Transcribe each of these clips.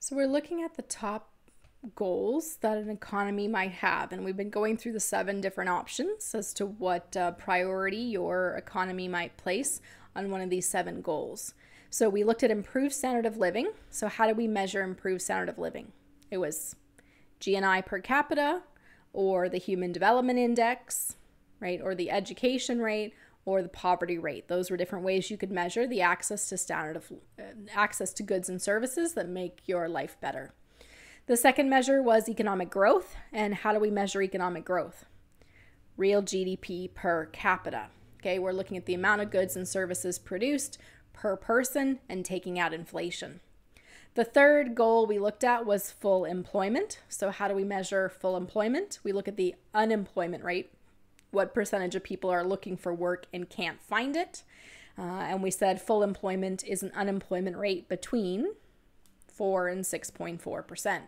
So we're looking at the top goals that an economy might have, and we've been going through the 7 different options as to what priority your economy might place on one of these 7 goals. So we looked at improved standard of living. So how do we measure improved standard of living? It was GNI per capita, or the Human Development Index, right, or the education rate, or the poverty rate. Those were different ways you could measure the access to access to goods and services that make your life better. The second measure was economic growth. And how do we measure economic growth? Real GDP per capita. Okay, we're looking at the amount of goods and services produced per person and taking out inflation. The third goal we looked at was full employment. So how do we measure full employment? We look at the unemployment rate. What percentage of people are looking for work and can't find it. And we said full employment is an unemployment rate between 4 and 6.4%.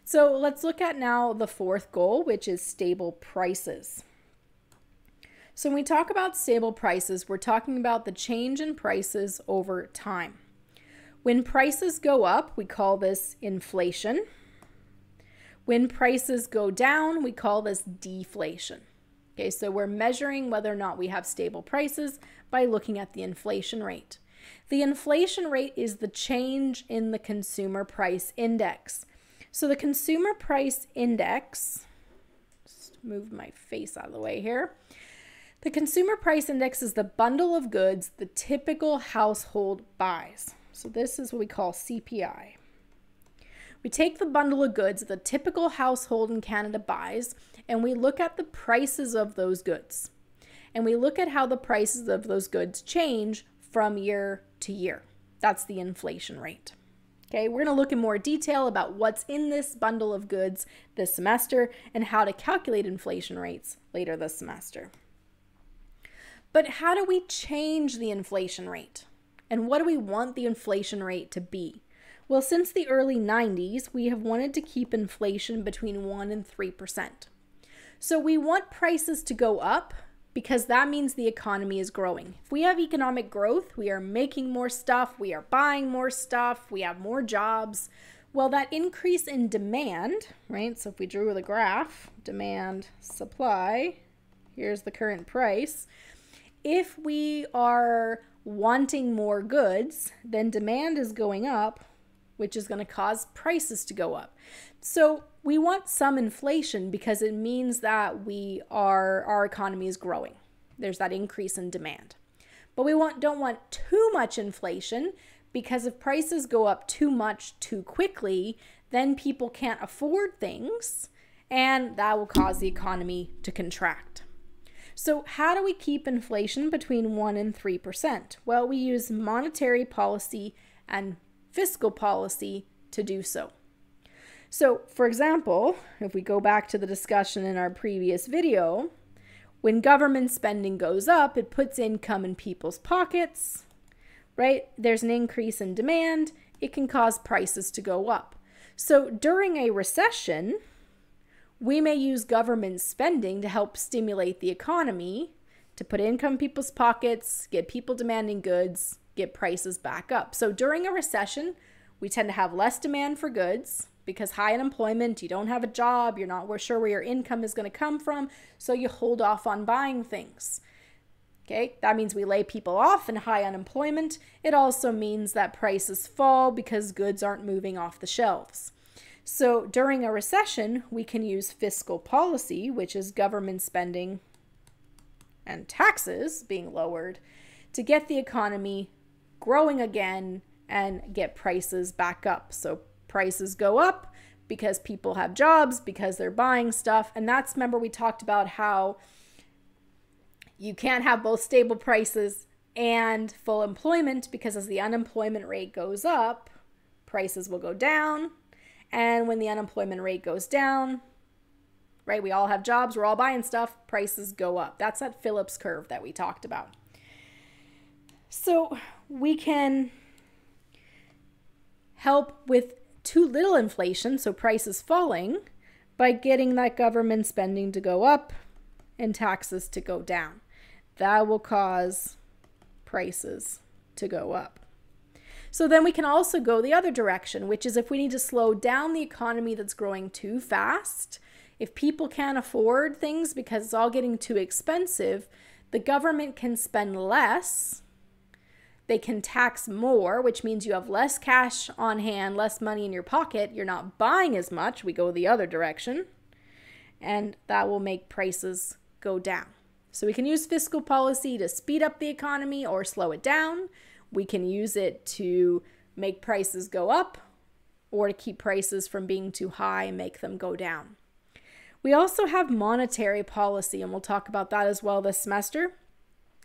So let's look at now the fourth goal, which is stable prices. So when we talk about stable prices, we're talking about the change in prices over time. When prices go up, we call this inflation. When prices go down, we call this deflation. Okay, so we're measuring whether or not we have stable prices by looking at the inflation rate. The inflation rate is the change in the consumer price index. So the consumer price index, just move my face out of the way here. The consumer price index is the bundle of goods the typical household buys. So this is what we call CPI. We take the bundle of goods the typical household in Canada buys, and we look at the prices of those goods. And we look at how the prices of those goods change from year to year. That's the inflation rate. Okay, we're going to look in more detail about what's in this bundle of goods this semester and how to calculate inflation rates later this semester. But how do we change the inflation rate? And what do we want the inflation rate to be? Well, since the early 90s, we have wanted to keep inflation between 1 and 3%. So we want prices to go up because that means the economy is growing. If we have economic growth, we are making more stuff, we are buying more stuff, we have more jobs. Well, that increase in demand, right? So if we drew the graph, demand, supply, here's the current price. If we are wanting more goods, then demand is going up, which is going to cause prices to go up. So we want some inflation because it means that our economy is growing. There's that increase in demand. But we don't want too much inflation because if prices go up too much too quickly, then people can't afford things and that will cause the economy to contract. So how do we keep inflation between 1 and 3%? Well, we use monetary policy and fiscal policy to do so. So, for example, if we go back to the discussion in our previous video, when government spending goes up, it puts income in people's pockets, right? There's an increase in demand. It can cause prices to go up. So during a recession, we may use government spending to help stimulate the economy, to put income in people's pockets, get people demanding goods, get prices back up. So during a recession, we tend to have less demand for goods because high unemployment, you don't have a job, you're not sure where your income is going to come from, so you hold off on buying things. Okay, that means we lay people off in high unemployment. It also means that prices fall because goods aren't moving off the shelves. So during a recession, we can use fiscal policy, which is government spending and taxes being lowered, to get the economy growing again and get prices back up. So prices go up because people have jobs, because they're buying stuff. And that's, remember we talked about how you can't have both stable prices and full employment because as the unemployment rate goes up, prices will go down. And when the unemployment rate goes down, right, we all have jobs, we're all buying stuff, prices go up. That's that Phillips curve that we talked about. So we can help with too little inflation, so prices falling, by getting that government spending to go up and taxes to go down. That will cause prices to go up. So then we can also go the other direction, which is if we need to slow down the economy that's growing too fast, if people can't afford things because it's all getting too expensive, the government can spend less. They can tax more, which means you have less cash on hand, less money in your pocket. You're not buying as much. We go the other direction. And that will make prices go down. So we can use fiscal policy to speed up the economy or slow it down. We can use it to make prices go up or to keep prices from being too high and make them go down. We also have monetary policy, and we'll talk about that as well this semester.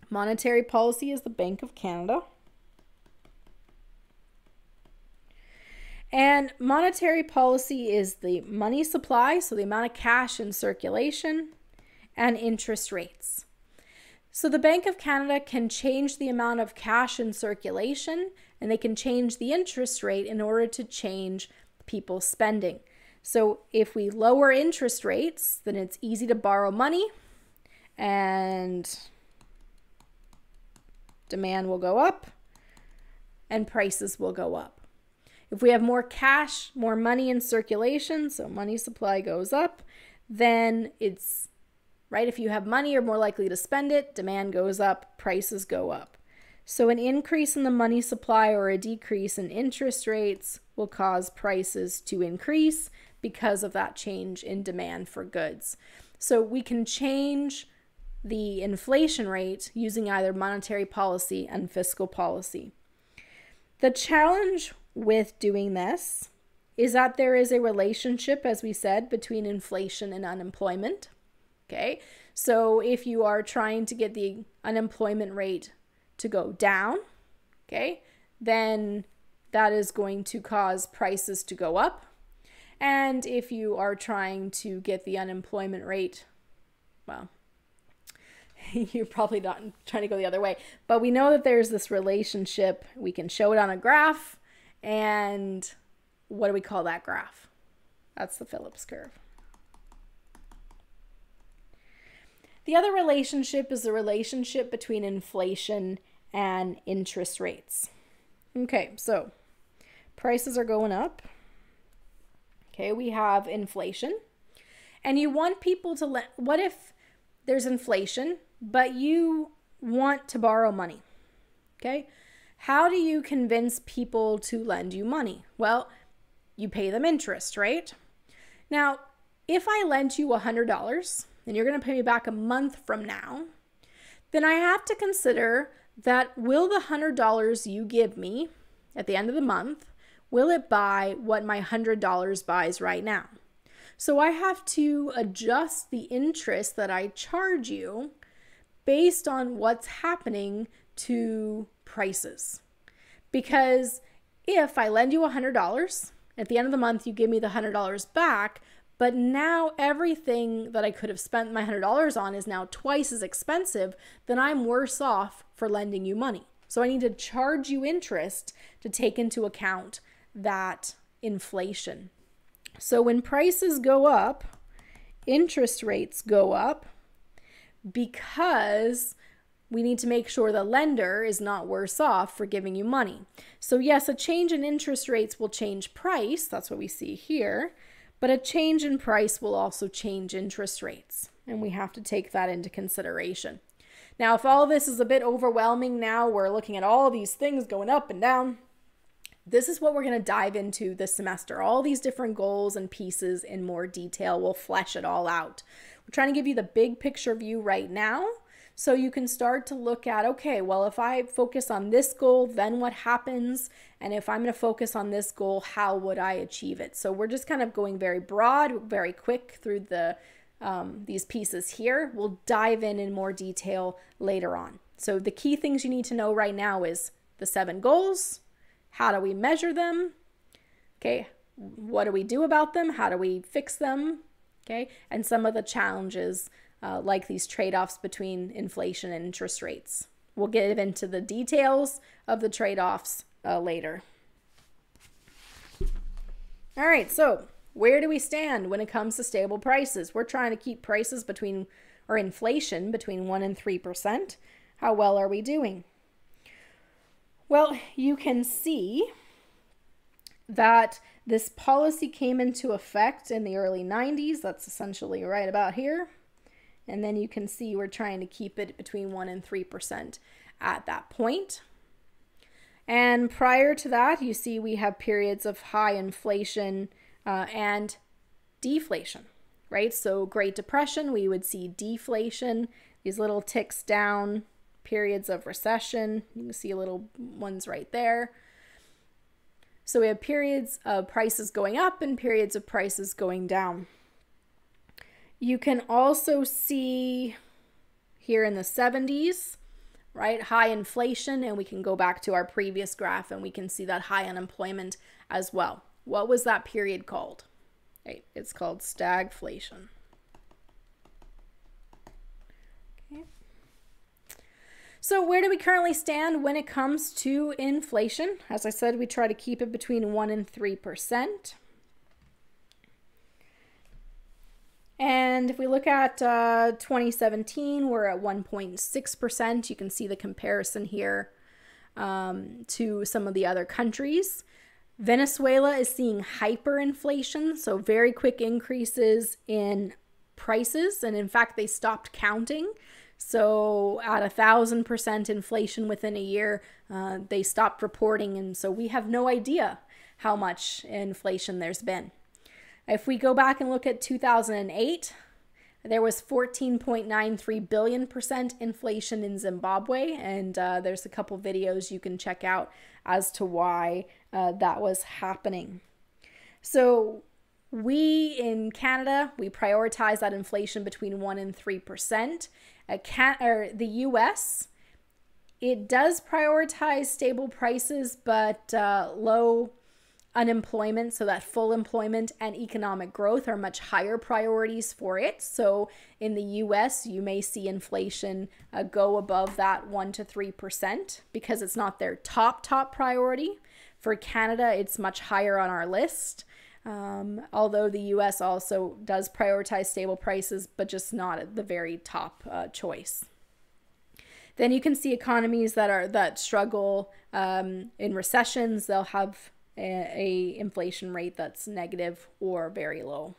Monetary policy is the Bank of Canada. And monetary policy is the money supply, so the amount of cash in circulation, and interest rates. So the Bank of Canada can change the amount of cash in circulation, and they can change the interest rate in order to change people's spending. So if we lower interest rates, then it's easy to borrow money and demand will go up and prices will go up. If we have more cash, more money in circulation, so money supply goes up, then it's right. If you have money, you're more likely to spend it, demand goes up, prices go up. So an increase in the money supply or a decrease in interest rates will cause prices to increase because of that change in demand for goods. So we can change the inflation rate using either monetary policy and fiscal policy. The challenge with doing this is that there is a relationship, as we said, between inflation and unemployment. Okay, so if you are trying to get the unemployment rate to go down, okay, then that is going to cause prices to go up. And if you are trying to get the unemployment rate, well, you're probably not trying to go the other way. But we know that there's this relationship. We can show it on a graph. And what do we call that graph? That's the Phillips curve. The other relationship is the relationship between inflation and interest rates. Okay, so prices are going up. Okay, we have inflation. And you want people to what if there's inflation, but you want to borrow money? Okay, how do you convince people to lend you money? Well, you pay them interest, right? Now, if I lend you $100 and you're going to pay me back a month from now, then I have to consider that will the $100 you give me at the end of the month, will it buy what my $100 buys right now? So I have to adjust the interest that I charge you based on what's happening to prices. Because if I lend you $100, at the end of the month you give me the $100 back, but now everything that I could have spent my $100 on is now twice as expensive, then I'm worse off for lending you money. So I need to charge you interest to take into account that inflation. So when prices go up, interest rates go up because we need to make sure the lender is not worse off for giving you money. So yes, a change in interest rates will change price. That's what we see here. But a change in price will also change interest rates. And we have to take that into consideration. Now, if all this is a bit overwhelming now, we're looking at all these things going up and down. This is what we're going to dive into this semester. All these different goals and pieces in more detail. We'll flesh it all out. We're trying to give you the big picture view right now so you can start to look at, okay, well, if I focus on this goal, then what happens? And if I'm going to focus on this goal, how would I achieve it? So we're just kind of going very broad, very quick through these pieces here. We'll dive in more detail later on. So the key things you need to know right now is the 7 goals. How do we measure them? Okay, what do we do about them? How do we fix them? Okay, and some of the challenges like these trade-offs between inflation and interest rates. We'll get into the details of the trade-offs later. All right, so where do we stand when it comes to stable prices? We're trying to keep prices inflation between 1% and 3%. How well are we doing? Well, you can see that this policy came into effect in the early 90s. That's essentially right about here. And then you can see we're trying to keep it between 1% and 3% at that point. And prior to that, you see we have periods of high inflation and deflation, right? So Great Depression, we would see deflation, these little ticks down, periods of recession. You can see little ones right there. So we have periods of prices going up and periods of prices going down. You can also see here in the 70s, right, high inflation, and we can go back to our previous graph and we can see that high unemployment as well. What was that period called? Right, it's called stagflation. Okay. So where do we currently stand when it comes to inflation? As I said, we try to keep it between 1% and 3%. And if we look at 2017, we're at 1.6%. You can see the comparison here to some of the other countries. Venezuela is seeing hyperinflation, so very quick increases in prices. And in fact, they stopped counting. So at 1,000% inflation within a year, they stopped reporting. And so we have no idea how much inflation there's been. If we go back and look at 2008, there was 14.93 billion% inflation in Zimbabwe, and there's a couple videos you can check out as to why that was happening. So we in Canada, we prioritize that inflation between 1% and 3%. The US, it does prioritize stable prices, but low unemployment, so that full employment and economic growth are much higher priorities for it. So in the US, you may see inflation go above that 1% to 3% because it's not their top priority. For Canada, it's much higher on our list. Although the US also does prioritize stable prices, but just not at the very top choice. Then you can see economies that struggle in recessions. They'll have a inflation rate that's negative or very low.